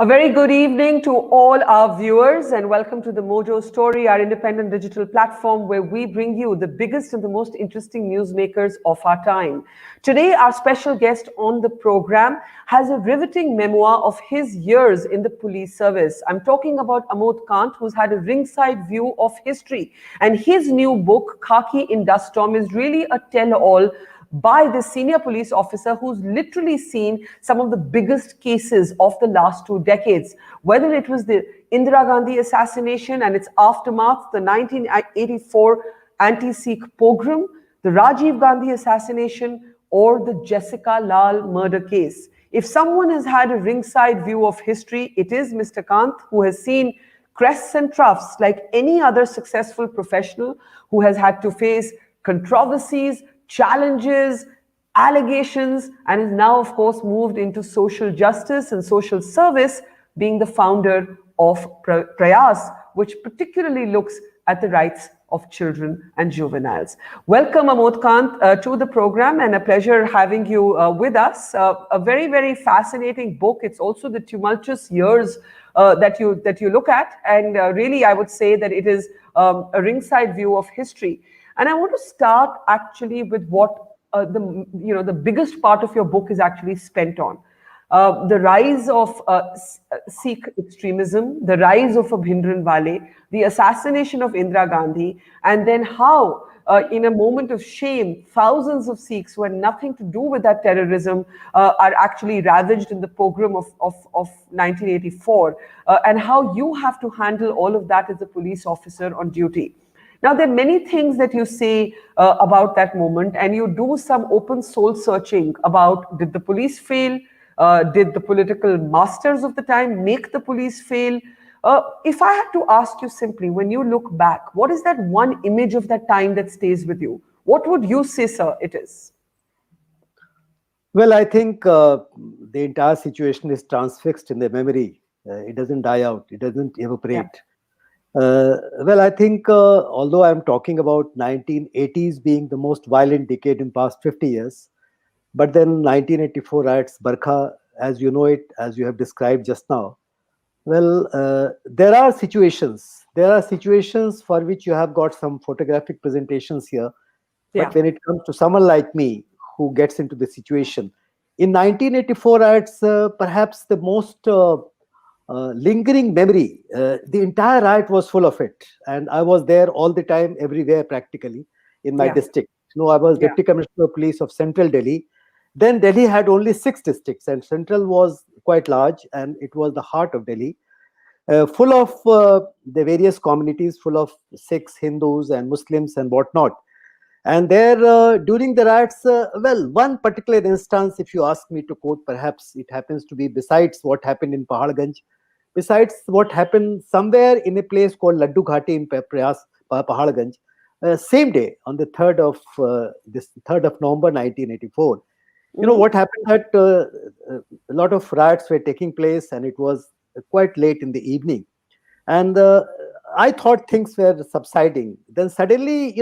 A very good evening to all our viewers and welcome to the Mojo Story, our independent digital platform where we bring you the biggest and the most interesting newsmakers of our time. Today, our special guest on the program has a riveting memoir of his years in the police service. I'm talking about Amod Kant, who's had a ringside view of history. And his new book, Khaki in Dust Storm, is really a tell-all by the senior police officer who's literally seen some of the biggest cases of the last 2 decades, whether it was the Indira Gandhi assassination and its aftermath, the 1984 anti-Sikh pogrom, the Rajiv Gandhi assassination, or the Jessica Lal murder case. If someone has had a ringside view of history, it is Mr. Kant, who has seen crests and troughs like any other successful professional who has had to face controversies, challenges, allegations, and is now, of course, moved into social justice and social service, being the founder of Prayas, which particularly looks at the rights of children and juveniles. Welcome, Amod Kant, to the program, and a pleasure having you with us. A very, very fascinating book. It's also the tumultuous years that you look at, and really, I would say that it is a ringside view of history. And I want to start actually with what the biggest part of your book is actually spent on. The rise of Sikh extremism, the rise of Bhindranwale, the assassination of Indira Gandhi, and then how, in a moment of shame, thousands of Sikhs who had nothing to do with that terrorism are actually ravaged in the pogrom of 1984, and how you have to handle all of that as a police officer on duty. Now, there are many things that you say about that moment, and you do some open soul searching about, did the police fail? Did the political masters of the time make the police fail? If I had to ask you simply, when you look back, what is that one image of that time that stays with you? What would you say, sir, it is? Well, I think the entire situation is transfixed in the memory. It doesn't die out. It doesn't evaporate. Yeah. Well, I think although I'm talking about 1980s being the most violent decade in past 50 years, but then 1984 riots, Barkha, as you know it, as you have described just now. Well, there are situations for which you have got some photographic presentations here. But yeah, when it comes to someone like me who gets into the situation, in 1984 riots, perhaps the most lingering memory, the entire riot was full of it, and I was there all the time, everywhere practically in my district. I was Deputy Commissioner of Police of Central Delhi. Then Delhi had only 6 districts, and Central was quite large, and it was the heart of Delhi, full of the various communities, full of Sikhs, Hindus, and Muslims, and whatnot. And there, during the riots, well, one particular instance, if you ask me to quote, perhaps it happens to be besides what happened in Paharganj, besides what happened somewhere in a place called Laddu Ghati in Prayas, Paharganj, same day on the 3rd of November 1984. What happened that a lot of riots were taking place, and it was quite late in the evening. And I thought things were subsiding. Then suddenly,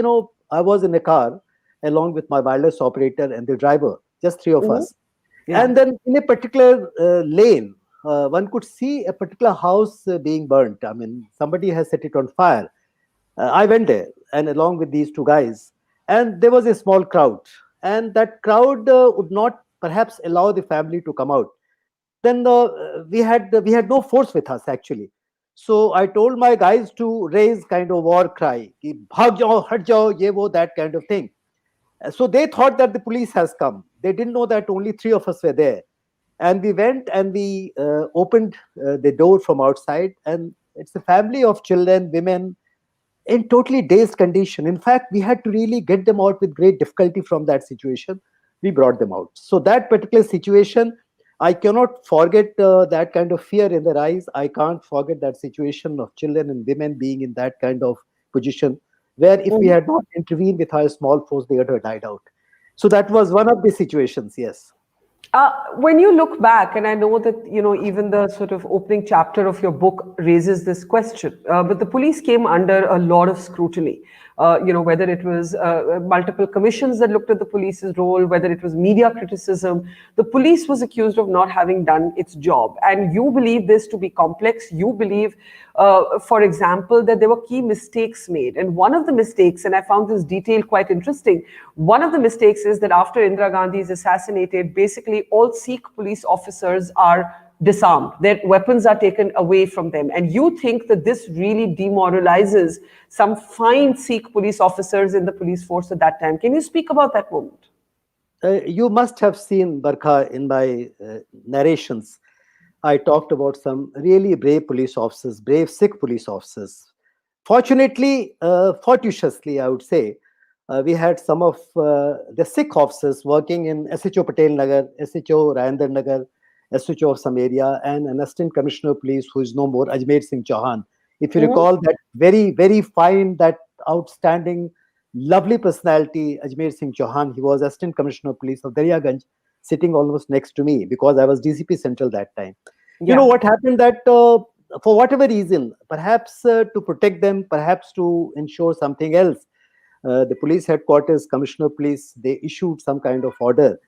I was in a car along with my wireless operator and the driver, just 3 of us. Yeah. And then in a particular lane, one could see a particular house being burnt. I mean, somebody has set it on fire. I went there, and along with these 2 guys, and there was a small crowd, and that crowd would not perhaps allow the family to come out. Then we had no force with us actually. So I told my guys to raise kind of war cry, ki bhag jao, hat jao, ye wo, that kind of thing. So they thought that the police has come. They didn't know that only 3 of us were there. And we went and we opened the door from outside, and it's a family of children, women, in totally dazed condition. In fact, we had to really get them out with great difficulty from that situation. We brought them out. So that particular situation, I cannot forget that kind of fear in their eyes. I can't forget that situation of children and women being in that kind of position, where if we had not intervened with our small force, they would have died out. So that was one of the situations, yes. When you look back, and I know that, even the sort of opening chapter of your book raises this question, but the police came under a lot of scrutiny. whether it was multiple commissions that looked at the police's role, whether it was media criticism. The police was accused of not having done its job. And you believe this to be complex. You believe, for example, that there were key mistakes made. And one of the mistakes, and I found this detail quite interesting, one of the mistakes is that after Indira Gandhi is assassinated, basically all Sikh police officers are disarmed. Their weapons are taken away from them. And you think that this really demoralizes some fine Sikh police officers in the police force at that time. Can you speak about that moment? You must have seen, Barkha, in my narrations. I talked about some really brave police officers, brave Sikh police officers. Fortunately, fortuitously, I would say, we had some of the Sikh officers working in SHO Patel Nagar, SHO Rajendra Nagar, SHO of some area, and an assistant commissioner of police who is no more, Ajmer Singh Chauhan. If you recall that very, very fine, that outstanding, lovely personality, Ajmer Singh Chauhan, he was assistant commissioner of police of Daryaganj, sitting almost next to me because I was DCP Central that time. You know what happened that for whatever reason, perhaps to protect them, perhaps to ensure something else, the police headquarters, commissioner of police, they issued some kind of order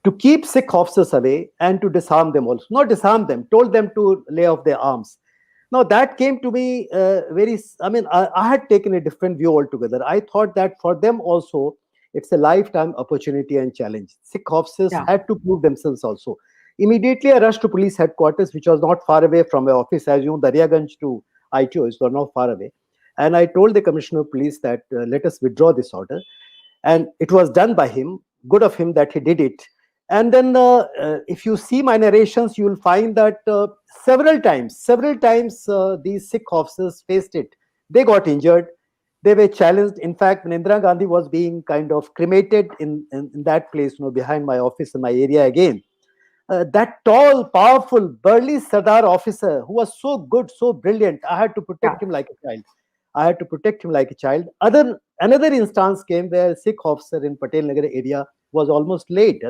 to keep Sikh officers away and to disarm them also. Not disarm them, told them to lay off their arms. Now that came to me I had taken a different view altogether. I thought that for them also, it's a lifetime opportunity and challenge. Sikh officers had to prove themselves also. Immediately I rushed to police headquarters, which was not far away from my office. As you know, Daryaganj to ITOs were not far away. And I told the commissioner of police that let us withdraw this order. And it was done by him. Good of him that he did it. And then if you see my narrations, you will find that several times, these Sikh officers faced it. They got injured. They were challenged. In fact, when Indira Gandhi was being kind of cremated in that place, behind my office in my area again, that tall, powerful, burly Sardar officer who was so good, so brilliant, I had to protect him like a child. Another instance came where a Sikh officer in Patel Nagar area was almost late.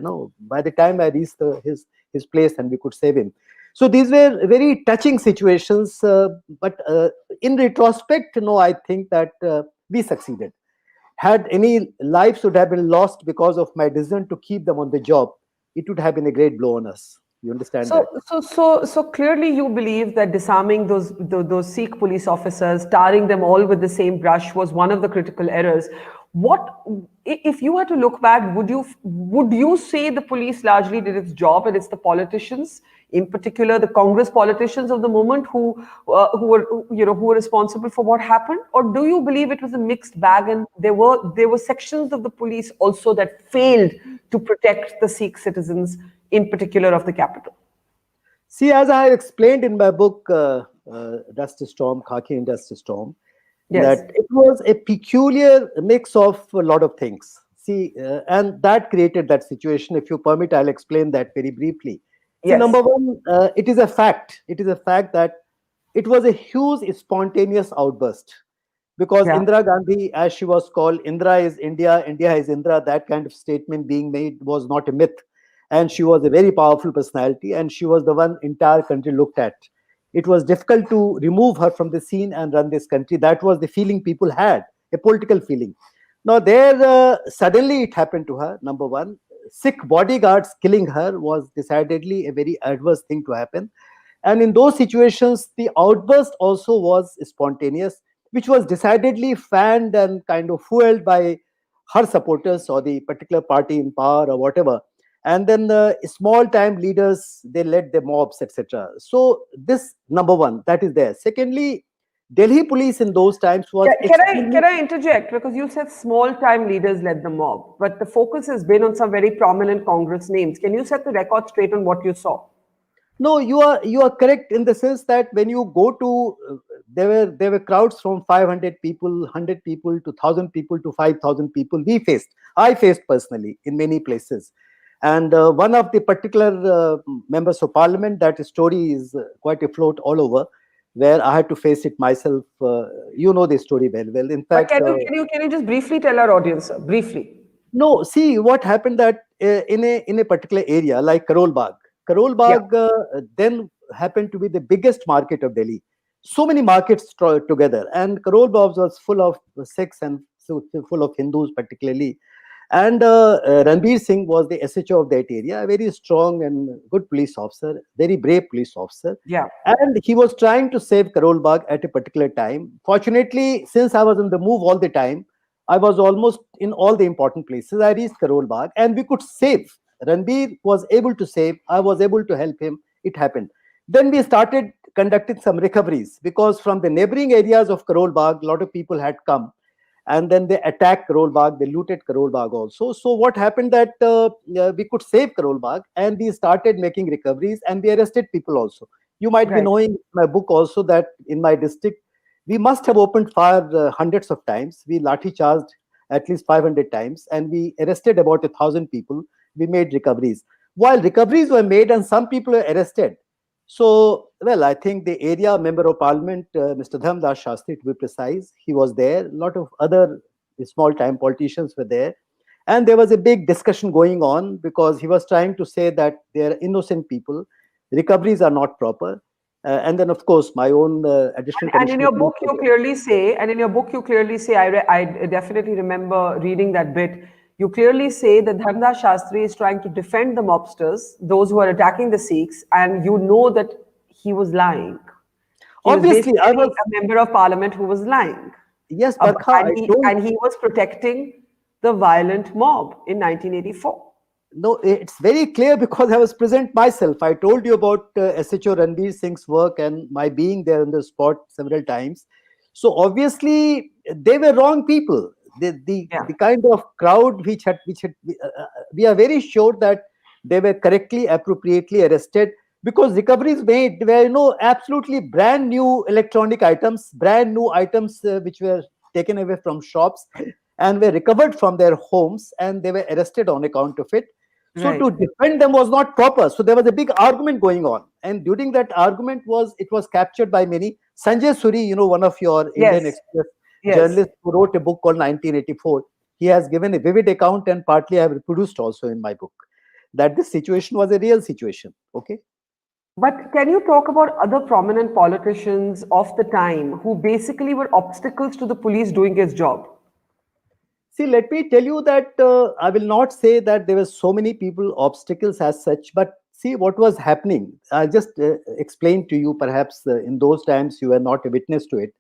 By the time I reached his place and we could save him. So these were very touching situations. But in retrospect, I think that we succeeded. Had any lives would have been lost because of my decision to keep them on the job, it would have been a great blow on us. You understand that? So clearly you believe that disarming those Sikh police officers, tarring them all with the same brush was one of the critical errors. What, if you had to look back, would you say the police largely did its job and it's the politicians, in particular the Congress politicians of the moment who were responsible for what happened? Or do you believe it was a mixed bag and there were sections of the police also that failed to protect the Sikh citizens, in particular of the capital? See, as I explained in my book, Dust Storm, Khaki and Dust Storm, that it was a peculiar mix of a lot of things. See, and that created that situation. If you permit, I'll explain that very briefly. See, number one, it is a fact. It is a fact that it was a huge spontaneous outburst. Because Indira Gandhi, as she was called, Indira is India, India is Indira, that kind of statement being made was not a myth. And she was a very powerful personality, and she was the one entire country looked at. It was difficult to remove her from the scene and run this country. That was the feeling people had, a political feeling. Now there, suddenly it happened to her, number one. Sikh bodyguards killing her was decidedly a very adverse thing to happen. And in those situations, the outburst also was spontaneous, which was decidedly fanned and kind of fueled by her supporters or the particular party in power or whatever. And then the small-time leaders, they led the mobs, etc. So this, number one, that is there. Secondly, Delhi police in those times was... Can I interject? Because you said small-time leaders led the mob, but the focus has been on some very prominent Congress names. Can you set the record straight on what you saw? No, you are correct in the sense that when you go to... There were crowds from 500 people, 100 people to 1,000 people to 5,000 people. I faced personally in many places. And one of the particular members of parliament, that story is quite afloat all over, where I had to face it myself. You know the story very well. In fact, can you just briefly tell our audience, briefly? No, see what happened that in a particular area like Karol Bagh. Karol Bagh then happened to be the biggest market of Delhi. So many markets together, and Karol Bagh was full of Sikhs and so full of Hindus particularly. And Ranbir Singh was the SHO of that area, a very strong and good police officer, very brave police officer. Yeah. And he was trying to save Karol Bagh at a particular time. Fortunately, since I was on the move all the time, I was almost in all the important places. I reached Karol Bagh and we could save. Ranbir was able to save. I was able to help him. It happened. Then we started conducting some recoveries because from the neighboring areas of Karol Bagh, a lot of people had come, and then they attacked Karol Bagh. They looted Karol Bagh also. So what happened that we could save Karol Bagh, and we started making recoveries, and we arrested people also. You might be Right. knowing in my book also that in my district we must have opened fire hundreds of times. We lathi charged at least 500 times, and we arrested about 1,000 people. We made recoveries. While recoveries were made and some people were arrested, so, well, I think the area member of parliament, Mr. Dhamdas Shastri, to be precise, he was there. A lot of other small-time politicians were there. And there was a big discussion going on because he was trying to say that they are innocent people. Recoveries are not proper. And then, of course, my own additional And in commissioner. your book, you clearly say, I definitely remember reading that bit. You clearly say that Dharmdas Shastri is trying to defend the mobsters, those who are attacking the Sikhs, and you know that he was lying. He was Obviously, I basically was, a member of parliament who was lying. yes, Barkha, I told. And he was protecting the violent mob in 1984. No, it's very clear because I was present myself. I told you about SHO Ranbir Singh's work and my being there on the spot several times. So obviously they were wrong people. The kind of crowd which had we are very sure that they were correctly, appropriately arrested because recoveries made were absolutely brand new electronic items, brand new items which were taken away from shops and were recovered from their homes, and they were arrested on account of it. So Right. to defend them was not proper. So there was a big argument going on, and during that argument it was captured by many. Sanjay Suri, one of your Indian Yes. Express Yes. journalists who wrote a book called 1984. He has given a vivid account, and partly I have reproduced also in my book, that this situation was a real situation. Okay. But can you talk about other prominent politicians of the time who basically were obstacles to the police doing its job? See, let me tell you that I will not say that there were so many people obstacles as such, but see what was happening. I just explained to you. Perhaps in those times you were not a witness to it.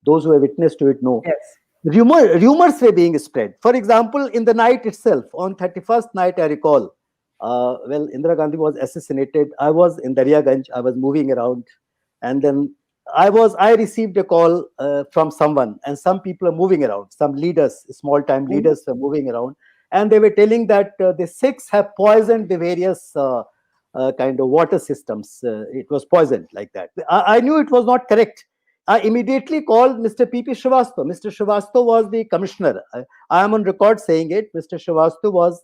Those who were witness to it know. Yes. Rumors were being spread. For example, in the night itself, on 31st night, I recall. Well, Indira Gandhi was assassinated. I was in Daryaganj. I was moving around, and then I received a call from someone, and some people are moving around. Some leaders, small-time leaders, were moving around, and they were telling that the Sikhs have poisoned the various kind of water systems. It was poisoned like that. I knew it was not correct. I immediately called Mr. P.P. Srivastava. Mr. Srivastava was the commissioner. I am on record saying it. Mr. Srivastava was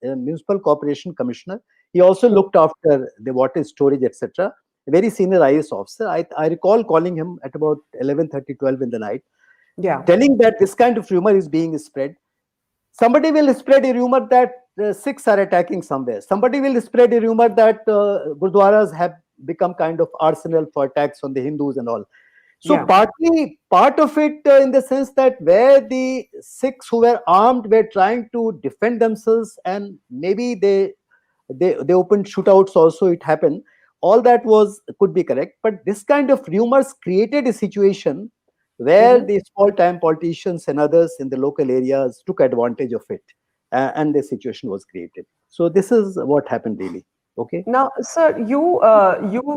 a municipal corporation commissioner. He also looked after the water storage, etc. A very senior IAS officer. I recall calling him at about 11:30, 12 in the night, telling that this kind of rumor is being spread. Somebody will spread a rumor that Sikhs are attacking somewhere. Somebody will spread a rumor that Gurdwaras have become kind of arsenal for attacks on the Hindus and all. So partly part of it in the sense that where the Sikhs who were armed were trying to defend themselves, and maybe they opened shootouts also, it happened. All that could be correct, but this kind of rumors created a situation where the small-time politicians and others in the local areas took advantage of it, and the situation was created. So this is what happened really. Okay. Now, sir, you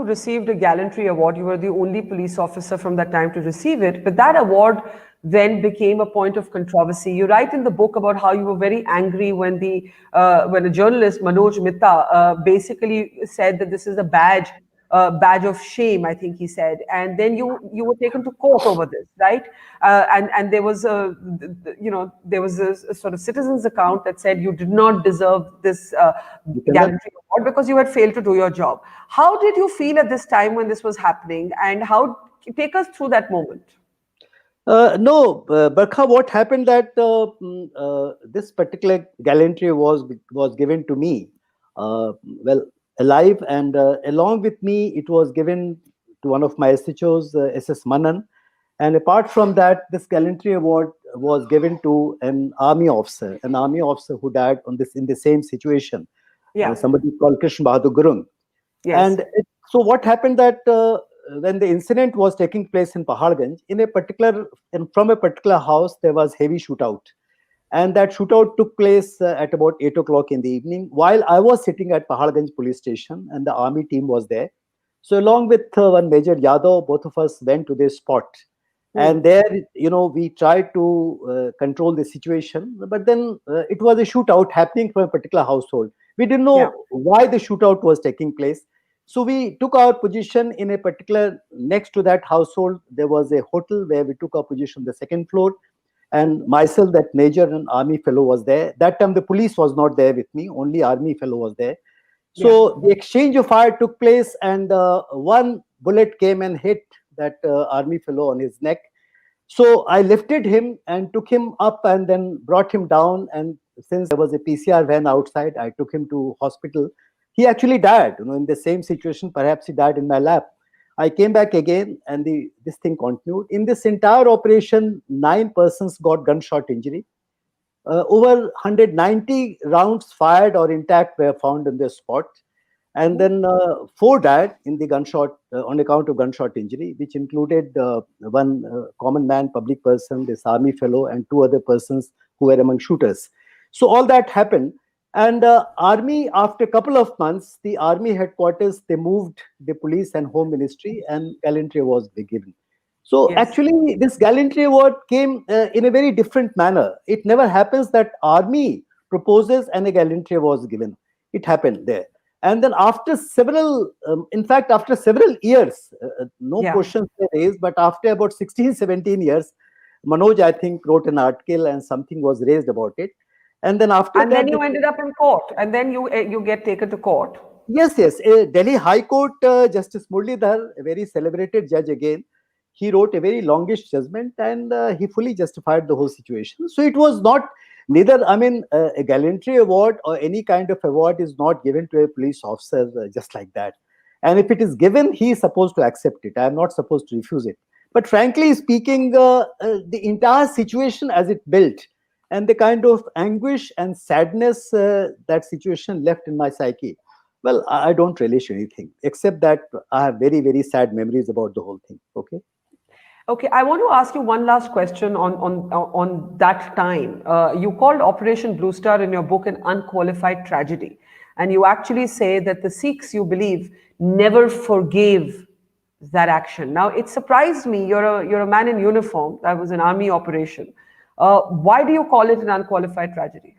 received a gallantry award. You were the only police officer from that time to receive it. But that award then became a point of controversy. You write in the book about how you were very angry when a journalist, Manoj Mitta, basically said that this is a badge of shame, I think he said, and then you were taken to court over this, right? And there was a sort of citizen's account that said you did not deserve this gallantry award because you had failed to do your job. How did you feel at this time when this was happening, and take us through that moment? No, Barkha, what happened that this particular gallantry was given to me, well, alive, and along with me, it was given to one of my SHOs, SS Manan. And apart from that, this gallantry award was given to an army officer who died in the same situation. Yeah. Somebody called Krishna Bahadur Gurung. Yes. And so what happened that when the incident was taking place in Paharganj, from a particular house, there was heavy shootout. And that shootout took place at about 8 o'clock in the evening while I was sitting at Paharganj police station and the army team was there. So along with one Major Yadav, both of us went to this spot. And there, we tried to control the situation. But then it was a shootout happening from a particular household. We didn't know why the shootout was taking place. So we took our position in a particular, next to that household, there was a hotel where we took our position on the second floor. And myself, that major and army fellow was there. That time the police was not there with me, only army fellow was there. So the exchange of fire took place and one bullet came and hit that army fellow on his neck. So I lifted him and took him up and then brought him down. And since there was a PCR van outside, I took him to hospital. He actually died, in the same situation. Perhaps he died in my lap. I came back again and this thing continued. In this entire operation, 9 persons got gunshot injury. Over 190 rounds fired or intact were found in the spot. And then 4 died in the gunshot on account of gunshot injury, which included one common man, public person, this army fellow, and 2 other persons who were among shooters. So all that happened. And army, after a couple of months, the army headquarters, they moved the police and home ministry and gallantry was given. So actually, this gallantry award came in a very different manner. It never happens that army proposes and a gallantry was given. It happened there. And then after several, after several years, no questions were raised, but after about 16, 17 years, Manoj, I think, wrote an article and something was raised about it. And then after and then you ended up in court, and then you get taken to court. Yes. Delhi High Court, Justice Muralidhar, a very celebrated judge again, he wrote a very longish judgment and he fully justified the whole situation. So it was not a gallantry award or any kind of award is not given to a police officer just like that. And if it is given, he is supposed to accept it. I am not supposed to refuse it. But frankly speaking, the entire situation as it built and the kind of anguish and sadness that situation left in my psyche, well, I don't relish anything except that I have very, very sad memories about the whole thing. Okay, I want to ask you one last question on that time. You called Operation Blue Star in your book an unqualified tragedy. And you actually say that the Sikhs, you believe, never forgave that action. Now, it surprised me. You're a man in uniform. That was an army operation. Why do you call it an unqualified tragedy?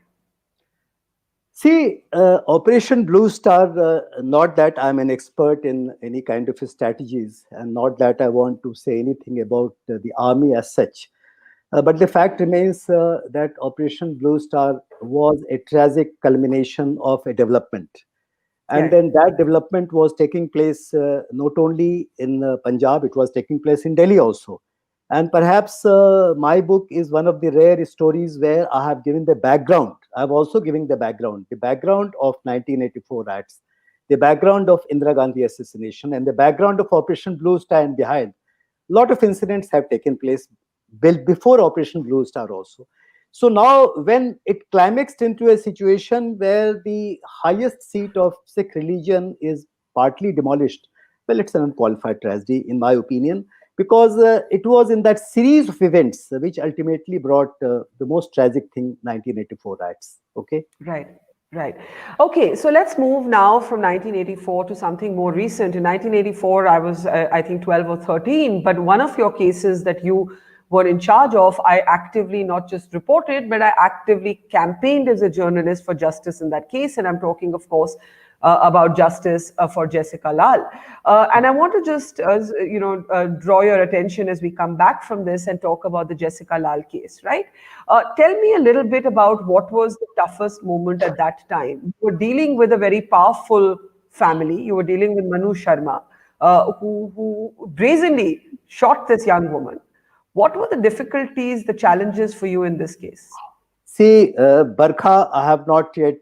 See, Operation Blue Star, not that I'm an expert in any kind of strategies and not that I want to say anything about the army as such. But the fact remains that Operation Blue Star was a tragic culmination of a development. And then that development was taking place not only in Punjab, it was taking place in Delhi also. And perhaps my book is one of the rare stories where I have given the background. I've also given the background of 1984 riots, the background of Indira Gandhi assassination, and the background of Operation Blue Star and behind. A lot of incidents have taken place built before Operation Blue Star also. So now when it climaxed into a situation where the highest seat of Sikh religion is partly demolished, well, it's an unqualified tragedy in my opinion, because it was in that series of events which ultimately brought the most tragic thing, 1984 riots. Okay? Right. Okay, so let's move now from 1984 to something more recent. In 1984, I was, I think, 12 or 13, but one of your cases that you were in charge of, I actively not just reported, but I actively campaigned as a journalist for justice in that case. And I'm talking, of course, about justice for Jessica Lal. And I want to just, draw your attention as we come back from this and talk about the Jessica Lal case, right? Tell me a little bit about what was the toughest moment at that time. You were dealing with a very powerful family. You were dealing with Manu Sharma, who brazenly shot this young woman. What were the difficulties, the challenges for you in this case? See, Barkha, I have not yet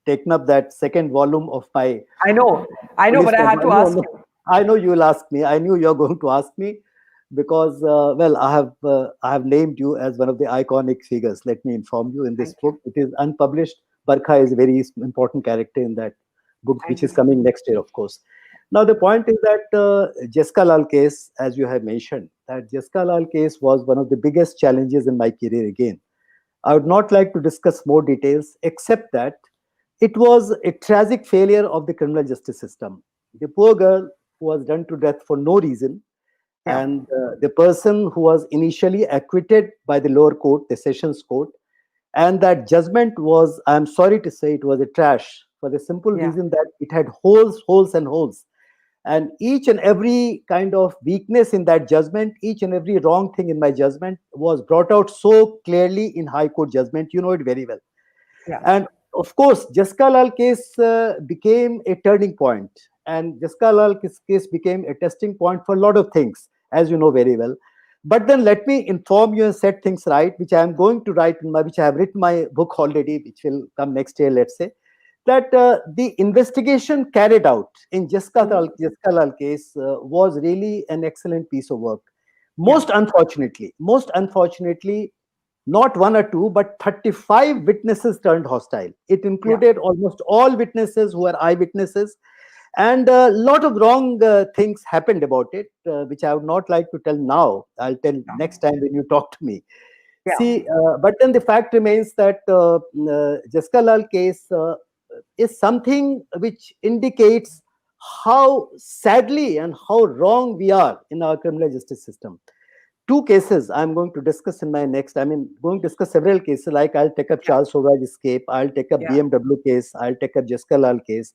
taken up that second volume of my... I know, but I had to ask you. I know you will ask me. I knew you're going to ask me. because I have named you as one of the iconic figures. Let me inform you, in this Thank you. book, it is unpublished. Barkha is a very important character in that book, which Thank you is so much. coming next year, of course. Now, the point is that Jessica Lal case, as you have mentioned, that Jessica Lal case was one of the biggest challenges in my career again. I would not like to discuss more details, except that it was a tragic failure of the criminal justice system. The poor girl who was done to death for no reason, Yeah. and the person who was initially acquitted by the lower court, the sessions court, and that judgment was, I'm sorry to say, it was a trash, for the simple Yeah. reason that it had holes and holes, and each and every kind of weakness in that judgment, each and every wrong thing in my judgment was brought out so clearly in high court judgment. You know it very well. Yeah. And of course, Jessica Lal case became a turning point, and Jessica Lal case became a testing point for a lot of things, as you know very well. But then let me inform you and set things right, which I am going to write in my, which I have written my book already, which will come next year, let's say, that the investigation carried out in Mhm. Jessica Lal case was really an excellent piece of work. Yeah. Most unfortunately, not one or two, but 35 witnesses turned hostile. It Yeah. included almost all witnesses who were eyewitnesses, and a lot of wrong things happened about it, which I would not like to tell now. I'll tell Yeah. next time when you talk to me. Yeah. See, but then the fact remains that Jessica Lal case is something which indicates how sadly and how wrong we are in our criminal justice system. Two cases I'm going to discuss in my next. I mean, going to discuss several cases. Like I'll take up Yeah. Charles Sovraj escape. I'll take up Yeah. BMW case. I'll take up Jessica Lal case.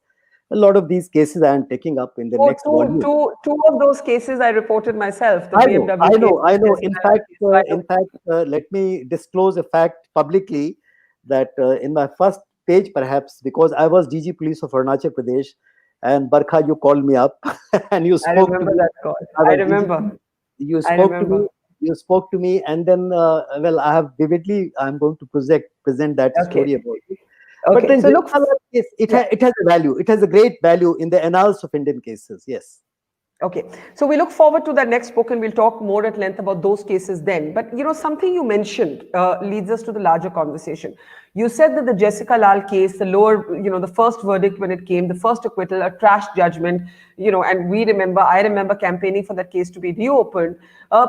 A lot of these cases I am taking up in the Oh, next volume. two of those cases I reported myself, the I know, BMW I case know, and I the know. Jessica Alba case. So I know. Let me disclose a fact publicly that in my first page, perhaps because I was DG Police of Arunachal Pradesh, and Barkha, you called me up and you I spoke to remember me. that call. I I was DGP. remember. You I spoke to remember. me. You spoke to me, and then I have vividly. I'm going to present that Okay. story about it. But Okay. then So look, Jessica Lal case, yeah. it has a value. It has a great value in the annals of Indian cases. Yes. Okay, so we look forward to that next book and we'll talk more at length about those cases then. But you know, something you mentioned leads us to the larger conversation. You said that the Jessica Lal case, the lower, you know, the first verdict when it came, the first acquittal, a trash judgment, you know, and I remember campaigning for that case to be reopened,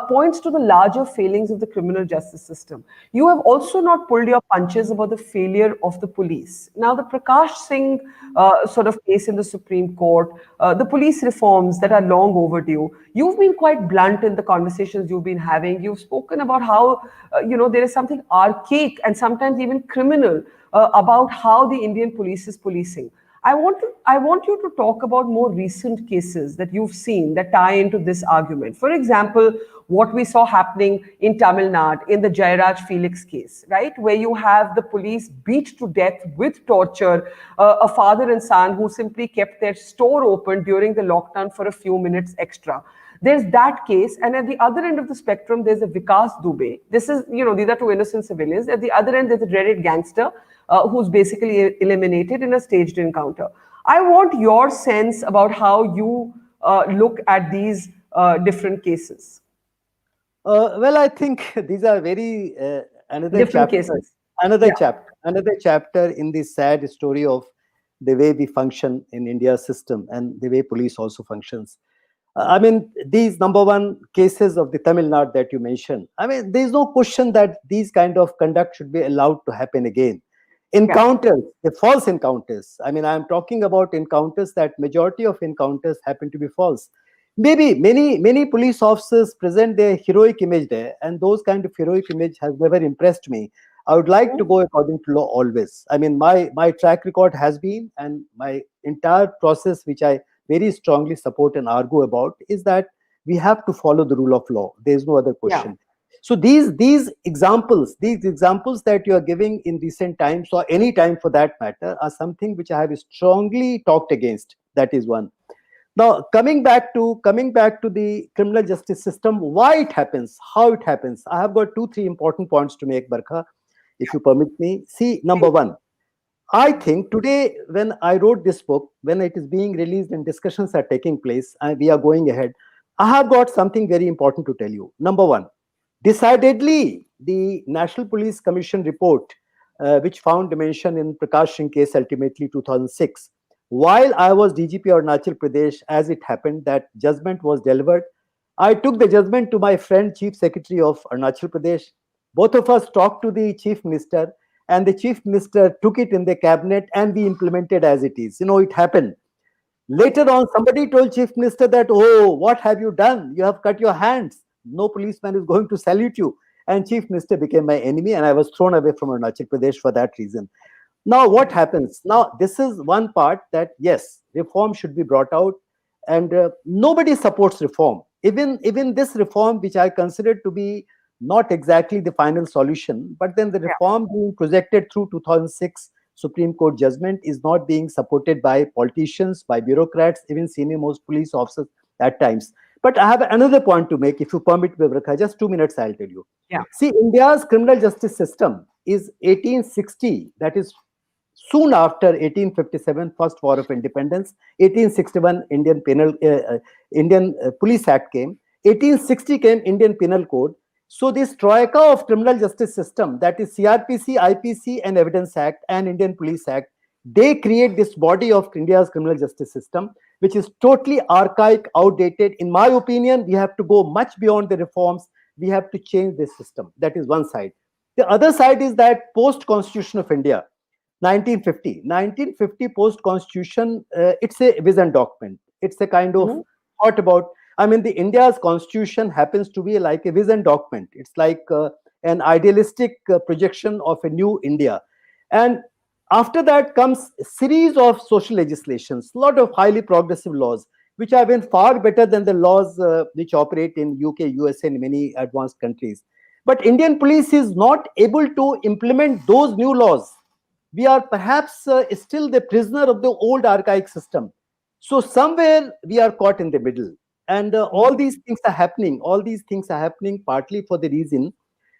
points to the larger failings of the criminal justice system. You have also not pulled your punches about the failure of the police. Now, the Prakash Singh sort of case in the Supreme Court, the police reforms that are long overdue. You've been quite blunt in the conversations you've been having. You've spoken about how, you know, there is something archaic and sometimes even criminal about how the Indian police is policing. I want you to talk about more recent cases that you've seen that tie into this argument. For example, what we saw happening in Tamil Nadu in the Jairaj Felix case, right? Where you have the police beat to death with torture a father and son who simply kept their store open during the lockdown for a few minutes extra. There's that case, and at the other end of the spectrum, there's a Vikas Dubey. This is, you know, these are two innocent civilians. At the other end, there's a dreaded gangster who's basically eliminated in a staged encounter. I want your sense about how you look at these different cases, Well, I think these are very different cases. Yeah, another chapter in the sad story of the way we function in India's system and the way police also functions. I mean, these number one cases of the Tamil Nadu that you mentioned. I mean, there is no question that these kind of conduct should be allowed to happen again. yeah, Encounters, the false encounters. I mean, I am talking about encounters that majority of encounters happen to be false. Maybe many police officers present their heroic image there, and those kind of heroic image has never impressed me. I would like to mhm, go according to law always. I mean, my track record has been, and my entire process, which I very strongly support and argue about, is that we have to follow the rule of law. There is no other yeah. question. So these examples that you are giving in recent times, or any time for that matter, are something which I have strongly talked against. That is one. Now, coming back to the criminal justice system, why it happens, how it happens. I have got two, three important points to make, Barkha, if you permit me. See, number Please. one, I think today, when I wrote this book, when it is being released and discussions are taking place, and we are going ahead, I have got something very important to tell you. Number one, decidedly, the National Police Commission report, which found mention in Prakash Singh case ultimately 2006, while I was DGP Arunachal Pradesh, as it happened that judgment was delivered, I took the judgment to my friend Chief Secretary of Arunachal Pradesh. Both of us talked to the Chief Minister, and the Chief Minister took it in the cabinet and we implemented as it is. It happened. Later on, somebody told Chief Minister that, oh, what have you done? You have cut your hands. No policeman is going to salute you. And Chief Minister became my enemy, and I was thrown away from Arunachal Pradesh for that reason. Now, what happens? Now, this is one part that, yes, reform should be brought out, and nobody supports reform. Even this reform, which I consider to be not exactly the final solution, but then the reform being projected through 2006 Supreme Court judgment is not being supported by politicians, by bureaucrats, even senior most police officers at times. But I have another point to make, if you permit me, Rekha, just 2 minutes, I'll tell you. Yeah. See, India's criminal justice system is 1860, that is soon after 1857, first war of independence. 1861, Indian Police Act came. 1860 came Indian Penal Code. So this troika of criminal justice system, that is CRPC, IPC, and Evidence Act and Indian Police Act, they create this body of India's criminal justice system, which is totally archaic, outdated. In my opinion, we have to go much beyond the reforms. We have to change this system. That is one side. The other side is that post-Constitution of India, 1950 post-Constitution, it's a vision document. It's a kind of thought about, the India's constitution happens to be like a vision document. It's like an idealistic projection of a new India. And after that comes a series of social legislations, a lot of highly progressive laws, which have been far better than the laws which operate in UK, USA, and many advanced countries. But Indian police is not able to implement those new laws. We are perhaps still the prisoner of the old archaic system. So somewhere we are caught in the middle. And all these things are happening. All these things are happening partly for the reason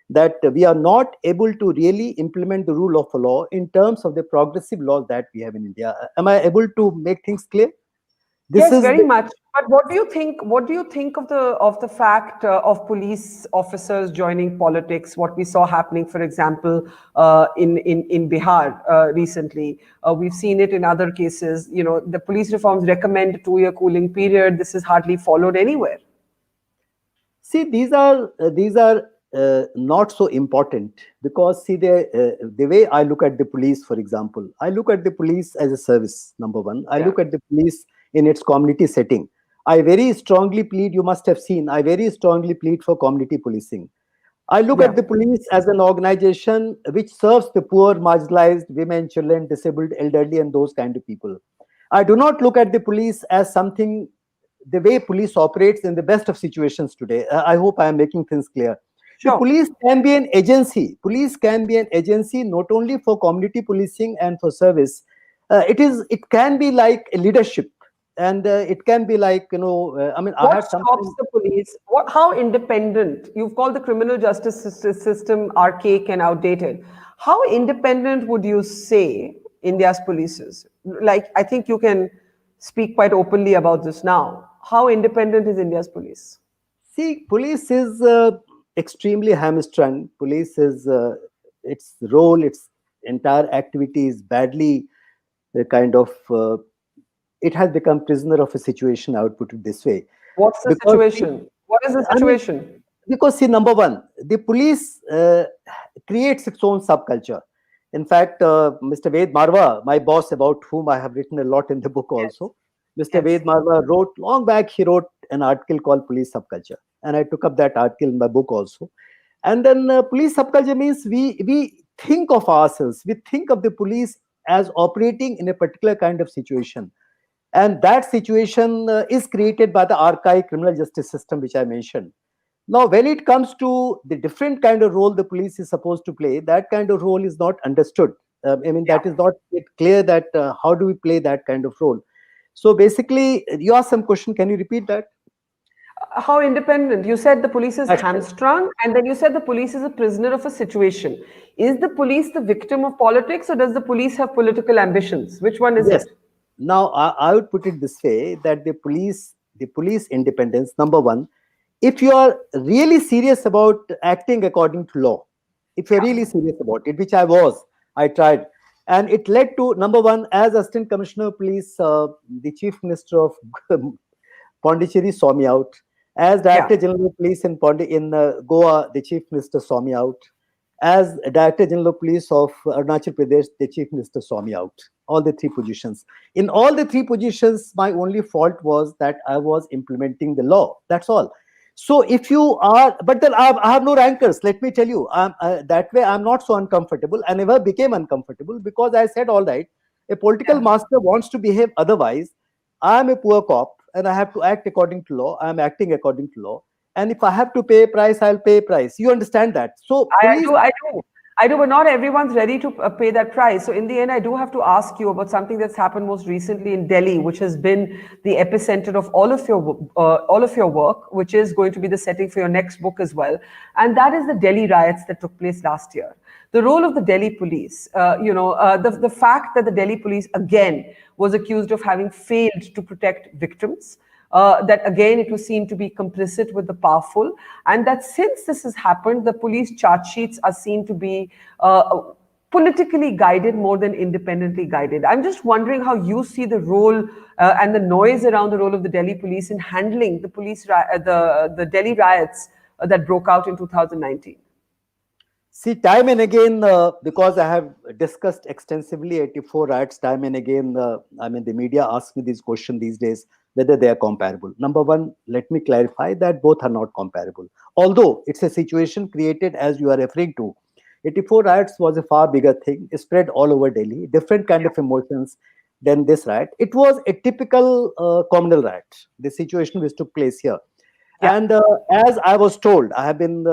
that we are not able to really implement the rule of law in terms of the progressive laws that we have in India. Am I able to make things clear? Yes, very much. But what do you think? What do you think of the fact of police officers joining politics? What we saw happening, for example, in Bihar recently. We've seen it in other cases. The police reforms recommend a 2-year cooling period. This is hardly followed anywhere. See, these are not so important, because see, the way I look at the police, for example, I look at the police as a service. Number one, I look at the police in its community setting. I very strongly plead, you must have seen, I very strongly plead for community policing. I look at the police as an organization which serves the poor, marginalized, women, children, disabled, elderly, and those kind of people. I do not look at the police as something, the way police operates in the best of situations today. I hope I am making things clear. Sure. The police can be an agency. Police can be an agency not only for community policing and for service. It can be like a leadership. And it can be like, what stops the police? How independent? You've called the criminal justice system archaic and outdated. How independent would you say India's police is? Like, I think you can speak quite openly about this now. How independent is India's police? See, police is extremely hamstrung. Police is, its role, its entire activity is badly it has become prisoner of a situation. I would put it this way. What's the situation? What is the situation? Because see, number one, the police creates its own subculture. In fact, Mr. Ved Marwa, my boss, about whom I have written a lot in the book also, Mr. Ved Marwa wrote, long back, he wrote an article called Police Subculture. And I took up that article in my book also. And then police subculture means we think of ourselves, we think of the police as operating in a particular kind of situation. And that situation is created by the archaic criminal justice system, which I mentioned. Now, when it comes to the different kind of role the police is supposed to play, that kind of role is not understood. That is not clear that how do we play that kind of role. So basically, you asked some question. Can you repeat that? How independent? You said the police is hamstrung, and then you said the police is a prisoner of a situation. Is the police the victim of politics, or does the police have political ambitions? Which one is it? Now, I would put it this way, that the police the police independence, number one, if you are really serious about acting according to law, if you're really serious about it, which I tried. And it led to, number one, as Assistant Commissioner of Police, the Chief Minister of Pondicherry saw me out. As Director General of Police in Goa, the Chief Minister saw me out. As Director General of Police of Arunachal Pradesh, the Chief Minister saw me out. All the three positions. In all the three positions, my only fault was that I was implementing the law. That's all. So if you are, but then I have no rankers. Let me tell you, that way I'm not so uncomfortable. I never became uncomfortable because I said, all right, a political master wants to behave otherwise. I'm a poor cop and I have to act according to law. I'm acting according to law. And if I have to pay a price, I'll pay a price. You understand that? So police, I do, but not everyone's ready to pay that price. So in the end, I do have to ask you about something that's happened most recently in Delhi, which has been the epicenter of all of your work, which is going to be the setting for your next book as well. And that is the Delhi riots that took place last year. The role of the Delhi police, the fact that the Delhi police again was accused of having failed to protect victims. That again, it was seen to be complicit with the powerful, and that since this has happened, the police charge sheets are seen to be politically guided more than independently guided. I'm just wondering how you see the role and the noise around the role of the Delhi police in handling the Delhi riots that broke out in 2019. See, time and again, because I have discussed extensively 84 riots, time and again, the media asks me this question these days, whether they are comparable. Number one, let me clarify that both are not comparable. Although it's a situation created as you are referring to. 84 riots was a far bigger thing, spread all over Delhi, different kind of emotions than this riot. It was a typical communal riot, the situation which took place here. And as I was told, I have been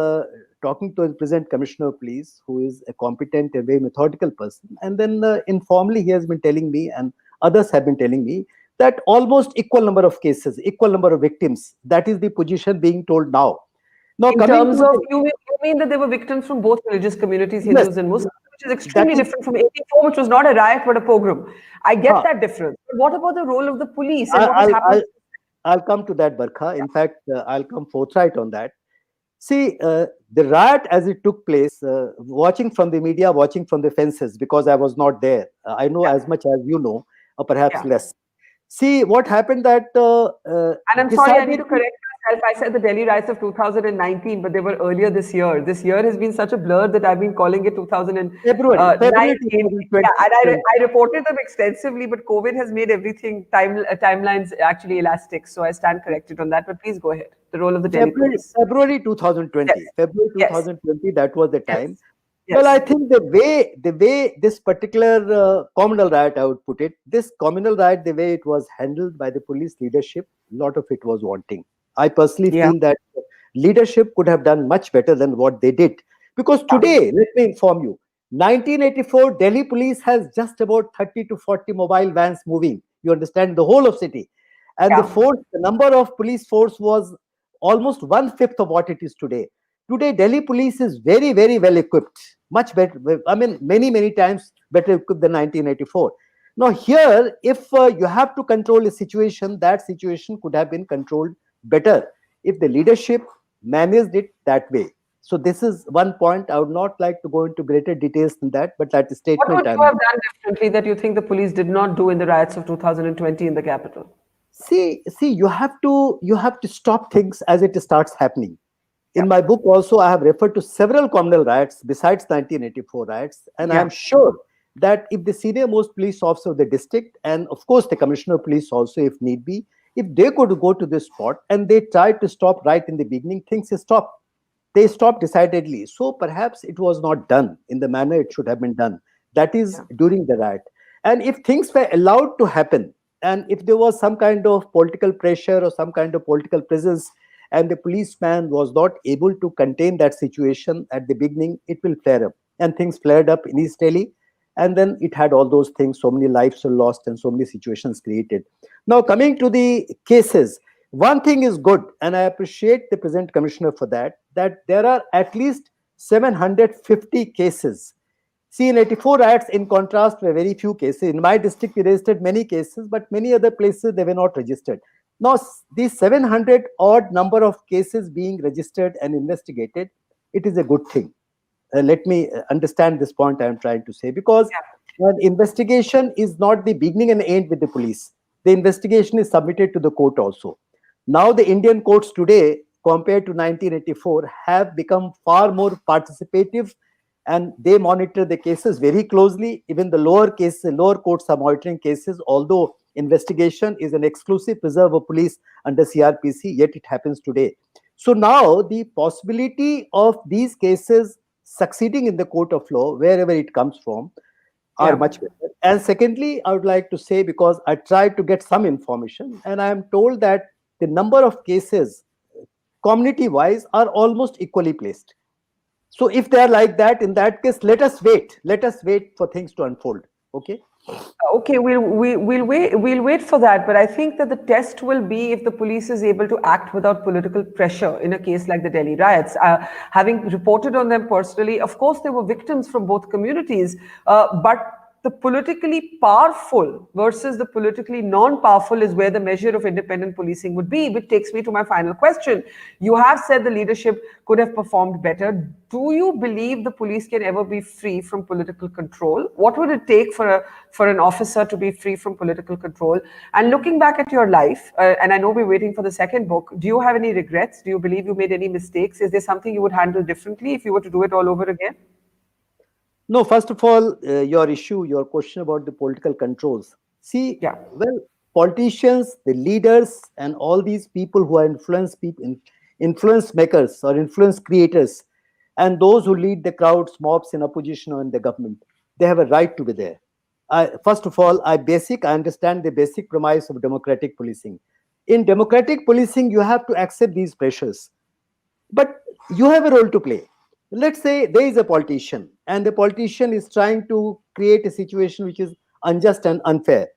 talking to the present Commissioner of Police, who is a competent and very methodical person. And then informally, he has been telling me, and others have been telling me, that almost equal number of cases, equal number of victims. That is the position being told now. Now, in terms of, you mean that there were victims from both religious communities, Hindus and Muslims, which is extremely different from 84, which was not a riot but a pogrom. I get that difference. But what about the role of the police and what has happened? I'll come to that, Barkha. In fact, I'll come forthright on that. See, the riot as it took place, watching from the media, watching from the fences, because I was not there. I know as much as you know, or perhaps less. See, what happened that... and I'm sorry, I need to correct myself. I said the Delhi riots of 2019, but they were earlier this year. This year has been such a blur that I've been calling it 2019. February 2020. Yeah, and I reported them extensively, but COVID has made everything, timelines actually elastic. So I stand corrected on that. But please go ahead. The role of the Delhi police. February 2020. Yes. February 2020, that was the time. Yes. Well, I think the way this particular communal riot, I would put it, this communal riot, the way it was handled by the police leadership, a lot of it was wanting. I personally feel that leadership could have done much better than what they did. Because today, let me inform you, 1984, Delhi police has just about 30 to 40 mobile vans moving. You understand, the whole of city. And the number of police force was almost 1/5 of what it is today. Today, Delhi police is very, very well equipped, much better. I mean, many times better equipped than 1984. Now, here, if you have to control a situation, that situation could have been controlled better if the leadership managed it that way. So, this is one point. I would not like to go into greater details than that, but that statement. What would you have done differently that you think the police did not do in the riots of 2020 in the capital? See, you have to stop things as it starts happening. In my book also, I have referred to several communal riots besides 1984 riots. And I am sure that if the senior most police officer of the district, and of course the commissioner of police also, if need be, if they could go to this spot and they tried to stop right in the beginning, things stopped. They stopped decidedly. So perhaps it was not done in the manner it should have been done. That is during the riot. And if things were allowed to happen, and if there was some kind of political pressure or some kind of political presence, and the policeman was not able to contain that situation at the beginning, it will flare up. And things flared up in East Delhi. And then it had all those things, so many lives were lost and so many situations created. Now, coming to the cases, one thing is good, and I appreciate the present commissioner for that there are at least 750 cases. See, in 84 riots, in contrast, were very few cases. In my district, we registered many cases, but many other places, they were not registered. Now, these 700 odd number of cases being registered and investigated, it is a good thing. Let me understand this point I am trying to say, because an investigation is not the beginning and end with the police. The investigation is submitted to the court also. Now, the Indian courts today, compared to 1984, have become far more participative, and they monitor the cases very closely. Even the lower courts are monitoring cases, although investigation is an exclusive preserve of police under CRPC, yet it happens today. So now the possibility of these cases succeeding in the court of law, wherever it comes from, are much better. And secondly, I would like to say, because I tried to get some information, and I am told that the number of cases community-wise are almost equally placed. So if they are like that, in that case, let us wait. Let us wait for things to unfold. Okay. Okay, we'll wait for that, but I think that the test will be if the police is able to act without political pressure in a case like the Delhi riots. Having reported on them personally, of course, there were victims from both communities, but the politically powerful versus the politically non-powerful is where the measure of independent policing would be, which takes me to my final question. You have said the leadership could have performed better. Do you believe the police can ever be free from political control? What would it take for an officer to be free from political control? And looking back at your life, and I know we're waiting for the second book, do you have any regrets? Do you believe you made any mistakes? Is there something you would handle differently if you were to do it all over again? No, first of all, your question about the political controls. See, well, politicians, the leaders, and all these people who are influence makers or influence creators, and those who lead the crowds, mobs in opposition or in the government, they have a right to be there. First of all, I understand the basic premise of democratic policing. In democratic policing, you have to accept these pressures, but you have a role to play. Let's say there is a politician, and the politician is trying to create a situation which is unjust and unfair,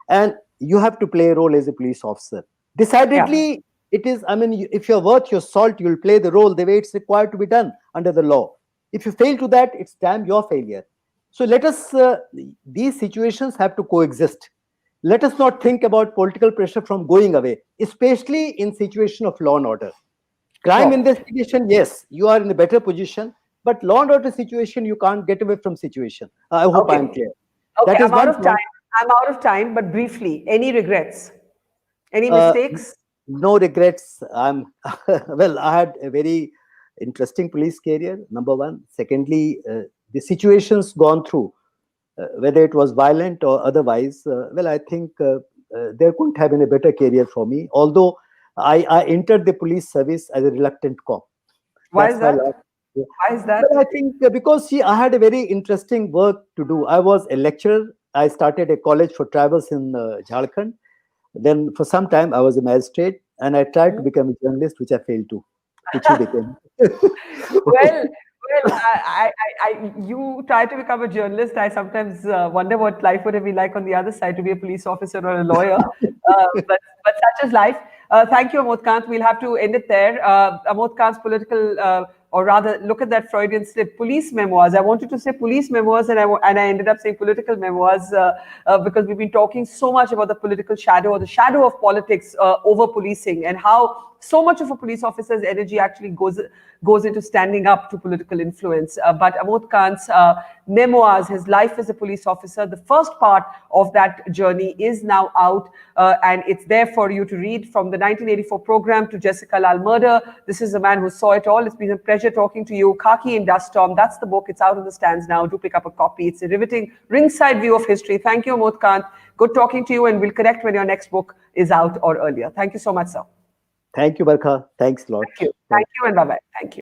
and you have to play a role as a police officer. Decidedly, it is, I mean, if you're worth your salt, you'll play the role the way it's required to be done under the law. If you fail to that, it's damn your failure. So let us, these situations have to coexist. Let us not think about political pressure from going away, especially in situation of law and order. Crime investigation, yes, you are in a better position, but law and order situation, you can't get away from situation. I hope I'm clear. Okay, I'm out of time. I'm out of time, but briefly, any regrets? Any mistakes? No regrets. Well, I had a very interesting police career, number one. Secondly, the situations gone through, whether it was violent or otherwise, well, I think there couldn't have been a better career for me, although I entered the police service as a reluctant cop. Why is that? Why is that? Well, I think because I had a very interesting work to do. I was a lecturer. I started a college for tribals in Jharkhand. Then for some time, I was a magistrate, and I tried to become a journalist, which I failed to, which you became. Well, you try to become a journalist. I sometimes wonder what life would have been like on the other side, to be a police officer or a lawyer. But such is life. Thank you, Amod Kant. We'll have to end it there. Amod Kant's political, or rather, look at that Freudian slip, police memoirs. I wanted to say police memoirs, and I ended up saying political memoirs because we've been talking so much about the political shadow, or the shadow of politics over policing, and how so much of a police officer's energy actually goes into standing up to political influence. But Amod Kant's memoirs, his life as a police officer, the first part of that journey is now out, and it's there for you to read. From the 1984 program to Jessica Lal murder, this is a man who saw it all. It's been a pleasure talking to you. Khaki in Dust Storm, that's the book. It's out on the stands now. Do pick up a copy. It's a riveting ringside view of history. Thank you, Amod Kant. Good talking to you, and we'll connect when your next book is out or earlier. Thank you so much, sir. Thank you, Barkha. Thanks a lot. Thank you. Thank you, and bye-bye. Thank you.